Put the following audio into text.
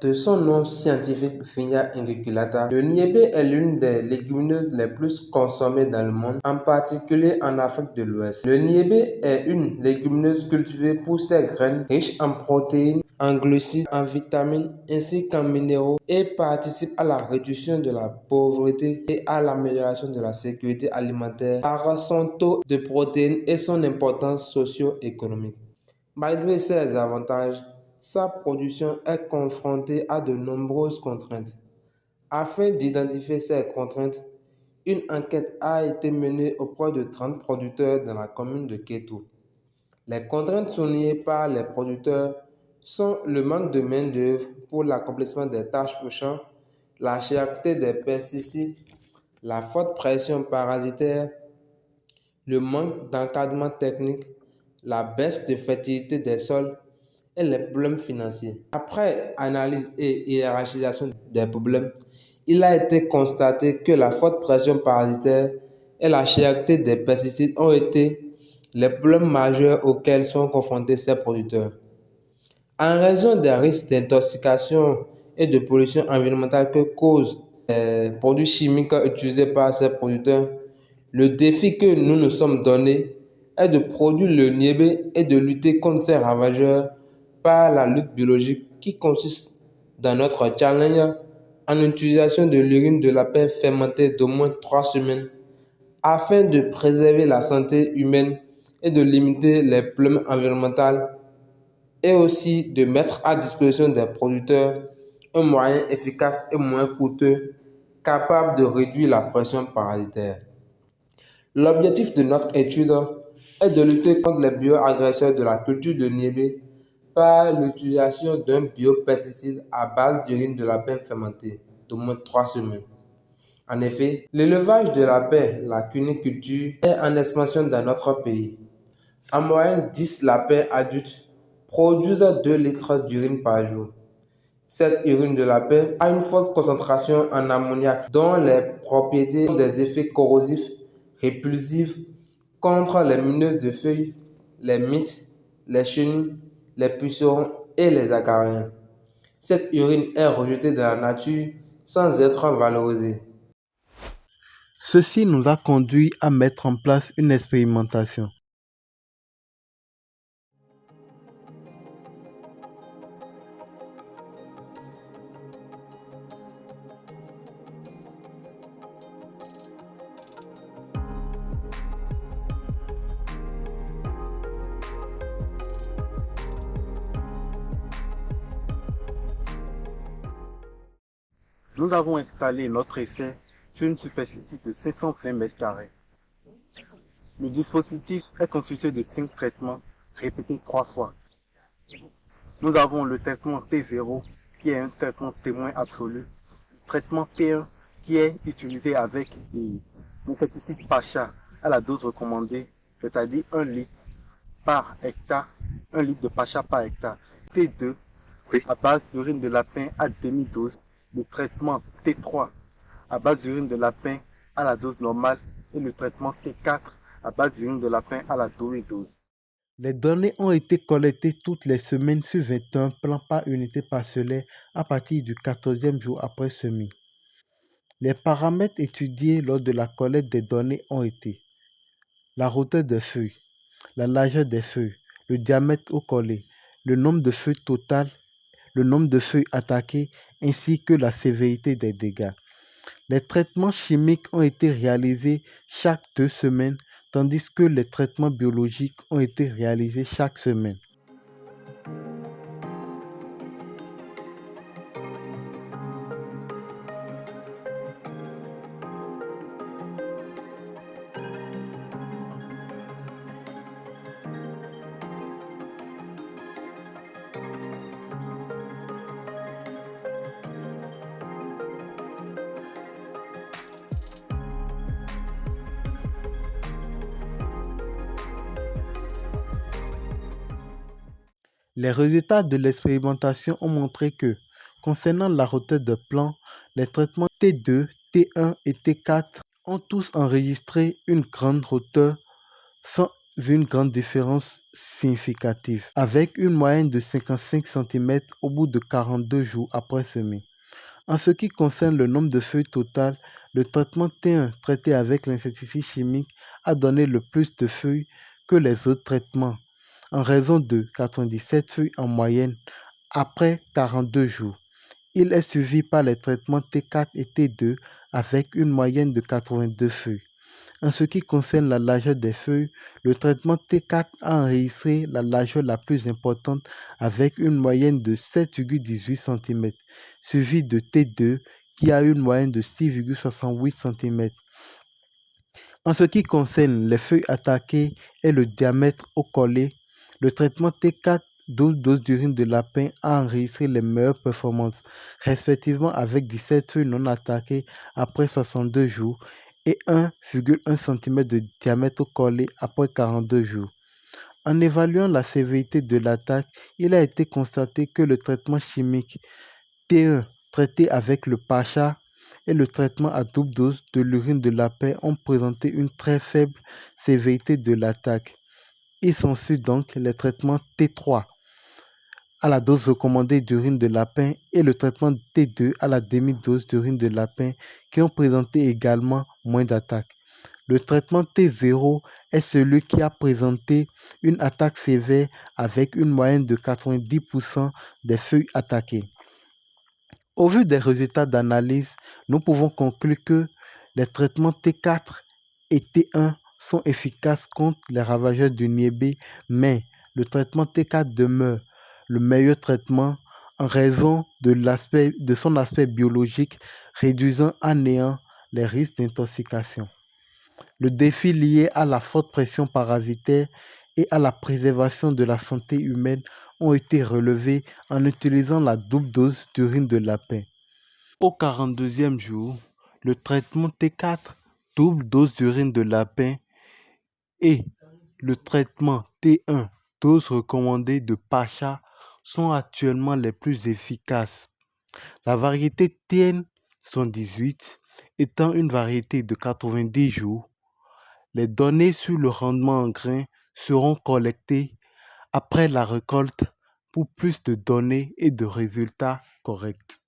De son nom scientifique Vigna indiculata, le niébé est l'une des légumineuses les plus consommées dans le monde, en particulier en Afrique de l'Ouest. Le niébé est une légumineuse cultivée pour ses graines riches en protéines, en glucides, en vitamines ainsi qu'en minéraux et participe à la réduction de la pauvreté et à l'amélioration de la sécurité alimentaire par son taux de protéines et son importance socio-économique. Malgré ces avantages, sa production est confrontée à de nombreuses contraintes. Afin d'identifier ces contraintes, une enquête a été menée auprès de 30 producteurs dans la commune de Kétou. Les contraintes soulignées par les producteurs sont le manque de main-d'œuvre pour l'accomplissement des tâches au champ, la cherté des pesticides, la forte pression parasitaire, le manque d'encadrement technique, la baisse de fertilité des sols et les problèmes financiers. Après analyse et hiérarchisation des problèmes, il a été constaté que la forte pression parasitaire et la cherté des pesticides ont été les problèmes majeurs auxquels sont confrontés ces producteurs. En raison des risques d'intoxication et de pollution environnementale que causent les produits chimiques utilisés par ces producteurs, le défi que nous nous sommes donné est de produire le niébé et de lutter contre ces ravageurs par la lutte biologique qui consiste dans notre challenge en utilisation de l'urine de lapin fermentée d'au moins 3 semaines afin de préserver la santé humaine et de limiter les problèmes environnementaux et aussi de mettre à disposition des producteurs un moyen efficace et moins coûteux capable de réduire la pression parasitaire. L'objectif de notre étude est de lutter contre les bioagresseurs de la culture de niébé par l'utilisation d'un biopesticide à base d'urine de lapin fermentée d'au moins 3 semaines. En effet, l'élevage de lapins, la cuniculture, est en expansion dans notre pays. En moyenne, 10 lapins adultes produisent 2 litres d'urine par jour. Cette urine de lapin a une forte concentration en ammoniac dont les propriétés ont des effets corrosifs, répulsifs contre les mineuses de feuilles, les mites, les chenilles, les pucerons et les acariens. Cette urine est rejetée dans la nature sans être valorisée. Ceci nous a conduit à mettre en place une expérimentation. Nous avons installé notre essai sur une superficie de 520 mètres carrés. Le dispositif est constitué de 5 traitements répétés 3 fois. Nous avons le traitement T0 qui est un traitement témoin absolu, traitement T1 qui est utilisé avec l'insecticide Pacha à la dose recommandée, c'est-à-dire 1 litre par hectare, 1 litre de Pacha par hectare. T2 à base d'urine de lapin à demi-dose, le traitement T3 à base d'urine de lapin à la dose normale et le traitement T4 à base d'urine de lapin à la demi-dose. Les données ont été collectées toutes les semaines sur 21 plants par unité parcellaire à partir du 14e jour après semis. Les paramètres étudiés lors de la collecte des données ont été la hauteur des feuilles, la largeur des feuilles, le diamètre au collet, le nombre de feuilles total, le nombre de feuilles attaquées ainsi que la sévérité des dégâts. Les traitements chimiques ont été réalisés chaque 2 semaines, tandis que les traitements biologiques ont été réalisés chaque semaine. Les résultats de l'expérimentation ont montré que, concernant la hauteur de plants, les traitements T2, T1 et T4 ont tous enregistré une grande hauteur sans une grande différence significative, avec une moyenne de 55 cm au bout de 42 jours après semis. En ce qui concerne le nombre de feuilles totales, le traitement T1 traité avec l'insecticide chimique a donné le plus de feuilles que les autres traitements, en raison de 97 feuilles en moyenne après 42 jours. Il est suivi par les traitements T4 et T2 avec une moyenne de 82 feuilles. En ce qui concerne la largeur des feuilles, le traitement T4 a enregistré la largeur la plus importante avec une moyenne de 7,18 cm, suivi de T2 qui a une moyenne de 6,68 cm. En ce qui concerne les feuilles attaquées et le diamètre au collet, le traitement T4 12 doses d'urine de lapin a enregistré les meilleures performances, respectivement avec 17 feuilles non attaquées après 62 jours et 1,1 cm de diamètre au collet après 42 jours. En évaluant la sévérité de l'attaque, il a été constaté que le traitement chimique T1 traité avec le Pacha et le traitement à double dose de l'urine de lapin ont présenté une très faible sévérité de l'attaque. Il s'ensuit donc les traitements T3 à la dose recommandée d'urine de lapin et le traitement T2 à la demi-dose d'urine de lapin qui ont présenté également moins d'attaques. Le traitement T0 est celui qui a présenté une attaque sévère avec une moyenne de 90% des feuilles attaquées. Au vu des résultats d'analyse, nous pouvons conclure que les traitements T4 et T1 sont efficaces contre les ravageurs du niébé, mais le traitement T4 demeure le meilleur traitement en raison de son aspect biologique, réduisant à néant les risques d'intoxication. Le défi lié à la forte pression parasitaire et à la préservation de la santé humaine ont été relevés en utilisant la double dose d'urine de lapin. Au 42e jour, le traitement T4, double dose d'urine de lapin, et le traitement T1, dose recommandée de Pacha, sont actuellement les plus efficaces. La variété TN78 étant une variété de 90 jours, les données sur le rendement en grains seront collectées après la récolte pour plus de données et de résultats corrects.